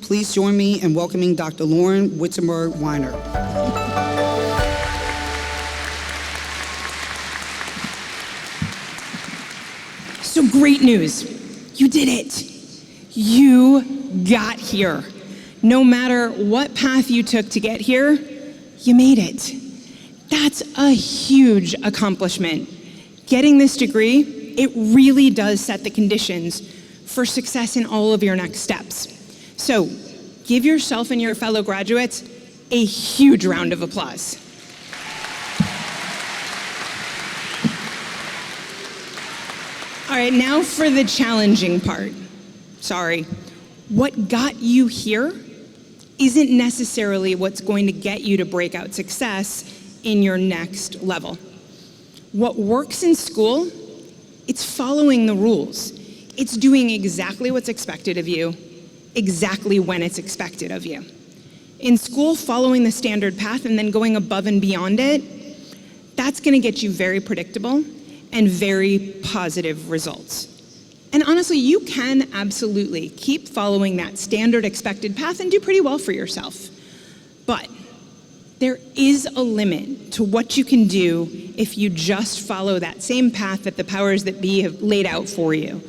Please join me in welcoming Dr. Lauren Wittenberg-Weiner. So great news. You did it. You got here. No matter what path you took to get here, you made it. That's a huge accomplishment. Getting this degree, it really does set the conditions for success in all of your next steps. So give yourself and your fellow graduates a huge round of applause. All right, now for the challenging part. Sorry. What got you here isn't necessarily what's going to get you to breakout success in your next level. What works in school, it's following the rules. It's doing exactly what's expected of you, exactly when it's expected of you. In school, following the standard path and then going above and beyond it, that's gonna get you very predictable and very positive results. And honestly, you can absolutely keep following that standard expected path and do pretty well for yourself. But there is a limit to what you can do if you just follow that same path that the powers that be have laid out for you.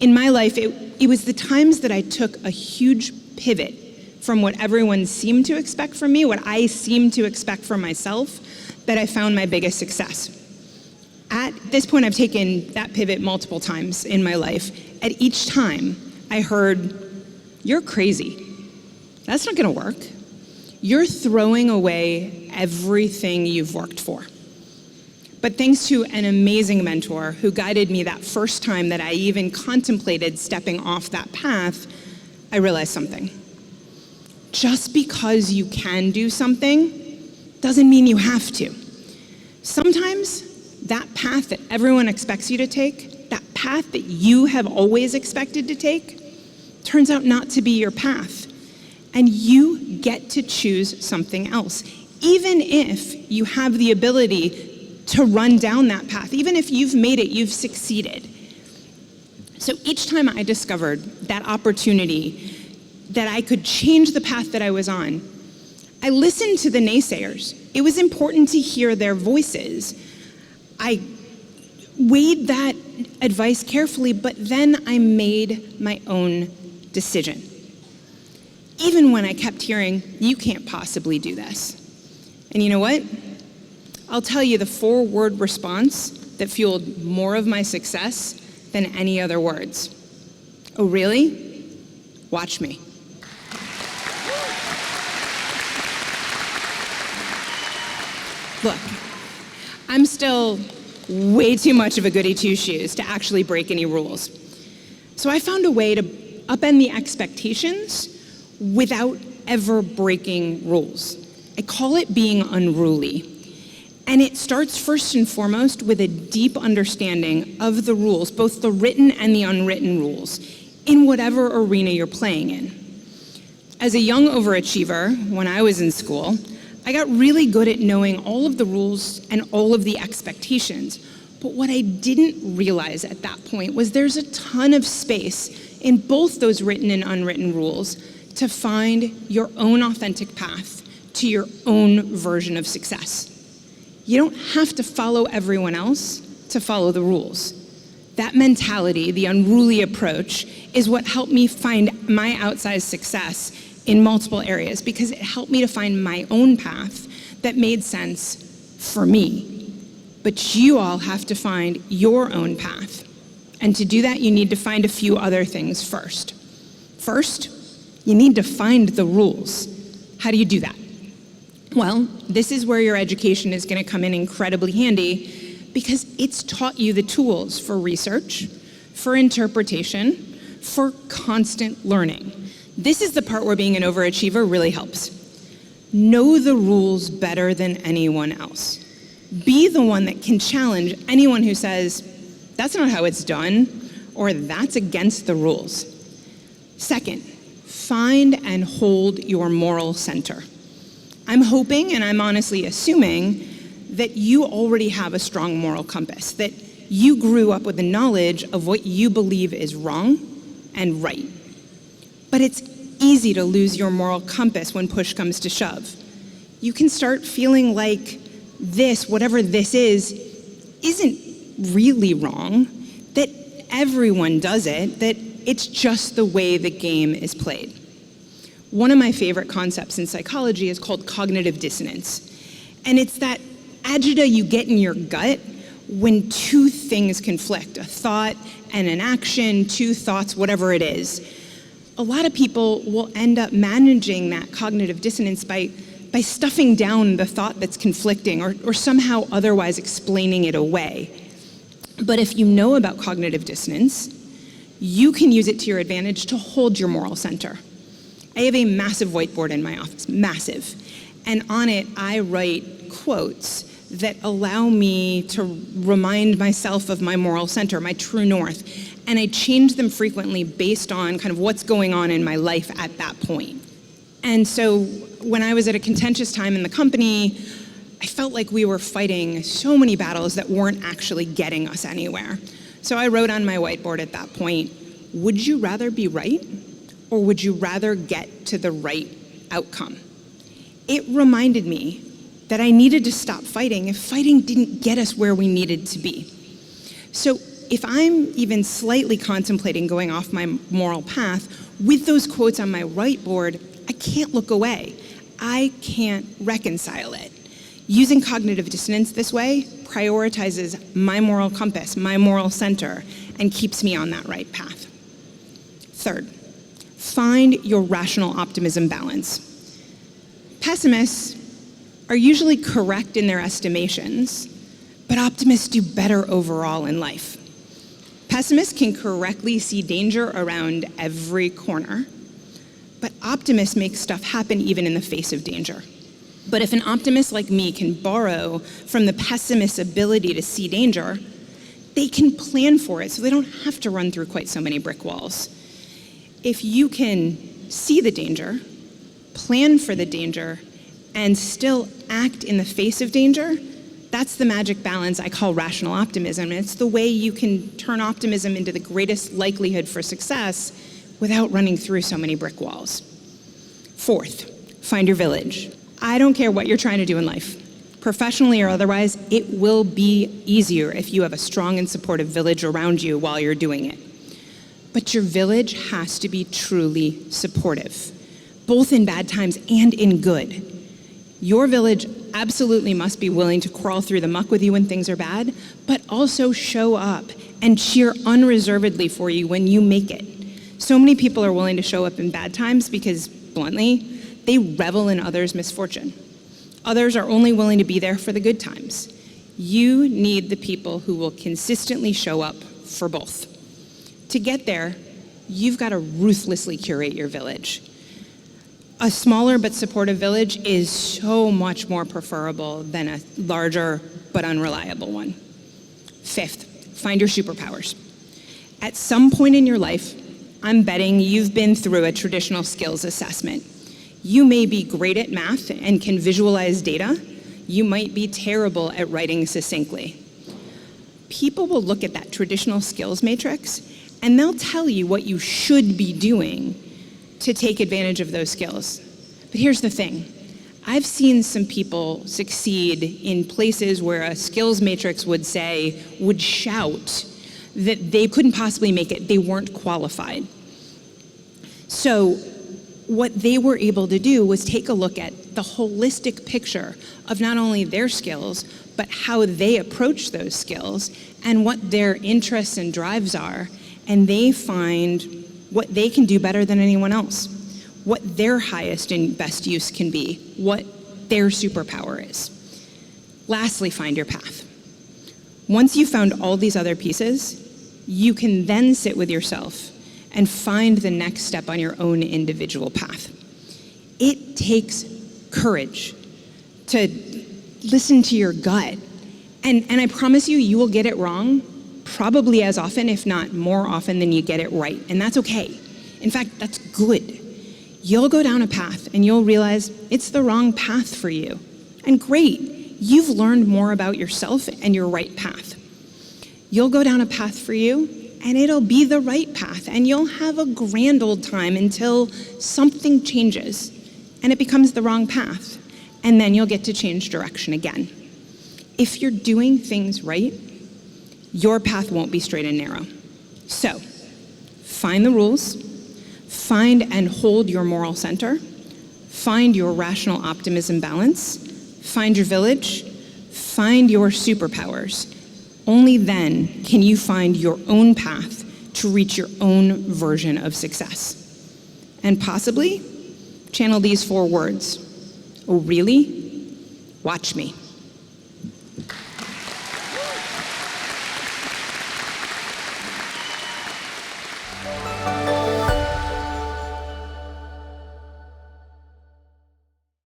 In my life, it was the times that I took a huge pivot from what everyone seemed to expect from me, what I seemed to expect from myself, that I found my biggest success. At this point, I've taken that pivot multiple times in my life. At each time, I heard, "You're crazy. That's not gonna work. You're throwing away everything you've worked for." But thanks to an amazing mentor who guided me that first time that I even contemplated stepping off that path, I realized something. Just because you can do something doesn't mean you have to. Sometimes that path that everyone expects you to take, that path that you have always expected to take, turns out not to be your path. And you get to choose something else. Even if you have the ability to run down that path, even if you've made it, you've succeeded. So each time I discovered that opportunity that I could change the path that I was on, I listened to the naysayers. It was important to hear their voices. I weighed that advice carefully, but then I made my own decision. Even when I kept hearing, "You can't possibly do this." And you know what? I'll tell you the 4-word response that fueled more of my success than any other words. "Oh, really? Watch me." Look, I'm still way too much of a goody two-shoes to actually break any rules. So I found a way to upend the expectations without ever breaking rules. I call it being unruly. And it starts first and foremost with a deep understanding of the rules, both the written and the unwritten rules, in whatever arena you're playing in. As a young overachiever, when I was in school, I got really good at knowing all of the rules and all of the expectations. But what I didn't realize at that point was there's a ton of space in both those written and unwritten rules to find your own authentic path to your own version of success. You don't have to follow everyone else to follow the rules. That mentality, the unruly approach, is what helped me find my outsized success in multiple areas, because it helped me to find my own path that made sense for me. But you all have to find your own path. And to do that, you need to find a few other things first. First, you need to find the rules. How do you do that? Well, this is where your education is going to come in incredibly handy, because it's taught you the tools for research, for interpretation, for constant learning. This is the part where being an overachiever really helps. Know the rules better than anyone else. Be the one that can challenge anyone who says, "That's not how it's done," or "That's against the rules." Second, find and hold your moral center. I'm hoping, and I'm honestly assuming, that you already have a strong moral compass, that you grew up with the knowledge of what you believe is wrong and right. But it's easy to lose your moral compass when push comes to shove. You can start feeling like this, whatever this is, isn't really wrong, that everyone does it, that it's just the way the game is played. One of my favorite concepts in psychology is called cognitive dissonance. And it's that agita you get in your gut when two things conflict, a thought and an action, two thoughts, whatever it is. A lot of people will end up managing that cognitive dissonance by stuffing down the thought that's conflicting or somehow otherwise explaining it away. But if you know about cognitive dissonance, you can use it to your advantage to hold your moral center. I have a massive whiteboard in my office, massive. And on it, I write quotes that allow me to remind myself of my moral center, my true north. And I change them frequently based on kind of what's going on in my life at that point. And so when I was at a contentious time in the company, I felt like we were fighting so many battles that weren't actually getting us anywhere. So I wrote on my whiteboard at that point, would you rather be right, or would you rather get to the right outcome? It reminded me that I needed to stop fighting if fighting didn't get us where we needed to be. So if I'm even slightly contemplating going off my moral path, with those quotes on my whiteboard, I can't look away. I can't reconcile it. Using cognitive dissonance this way prioritizes my moral compass, my moral center, and keeps me on that right path. Third, find your rational optimism balance. Pessimists are usually correct in their estimations, but optimists do better overall in life. Pessimists can correctly see danger around every corner, but optimists make stuff happen even in the face of danger. But if an optimist like me can borrow from the pessimist's ability to see danger, they can plan for it so they don't have to run through quite so many brick walls. If you can see the danger, plan for the danger, and still act in the face of danger, that's the magic balance I call rational optimism. And it's the way you can turn optimism into the greatest likelihood for success without running through so many brick walls. Fourth, find your village. I don't care what you're trying to do in life, professionally or otherwise, it will be easier if you have a strong and supportive village around you while you're doing it. But your village has to be truly supportive, both in bad times and in good. Your village absolutely must be willing to crawl through the muck with you when things are bad, but also show up and cheer unreservedly for you when you make it. So many people are willing to show up in bad times because, bluntly, they revel in others' misfortune. Others are only willing to be there for the good times. You need the people who will consistently show up for both. To get there, you've got to ruthlessly curate your village. A smaller but supportive village is so much more preferable than a larger but unreliable one. Fifth, find your superpowers. At some point in your life, I'm betting you've been through a traditional skills assessment. You may be great at math and can visualize data. You might be terrible at writing succinctly. People will look at that traditional skills matrix and they'll tell you what you should be doing to take advantage of those skills. But here's the thing. I've seen some people succeed in places where a skills matrix would shout that they couldn't possibly make it, they weren't qualified. So what they were able to do was take a look at the holistic picture of not only their skills, but how they approach those skills and what their interests and drives are, and they find what they can do better than anyone else, what their highest and best use can be, what their superpower is. Lastly, find your path. Once you've found all these other pieces, you can then sit with yourself and find the next step on your own individual path. It takes courage to listen to your gut. And I promise you, you will get it wrong probably as often, if not more often, than you get it right. And that's okay. In fact, that's good. You'll go down a path and you'll realize it's the wrong path for you. And great, you've learned more about yourself and your right path. You'll go down a path for you and it'll be the right path, and you'll have a grand old time until something changes and it becomes the wrong path, and then you'll get to change direction again. If you're doing things right, your path won't be straight and narrow. So, find the rules, find and hold your moral center, find your rational optimism balance, find your village, find your superpowers. Only then can you find your own path to reach your own version of success. And possibly channel these 4 words. Oh, really? Watch me.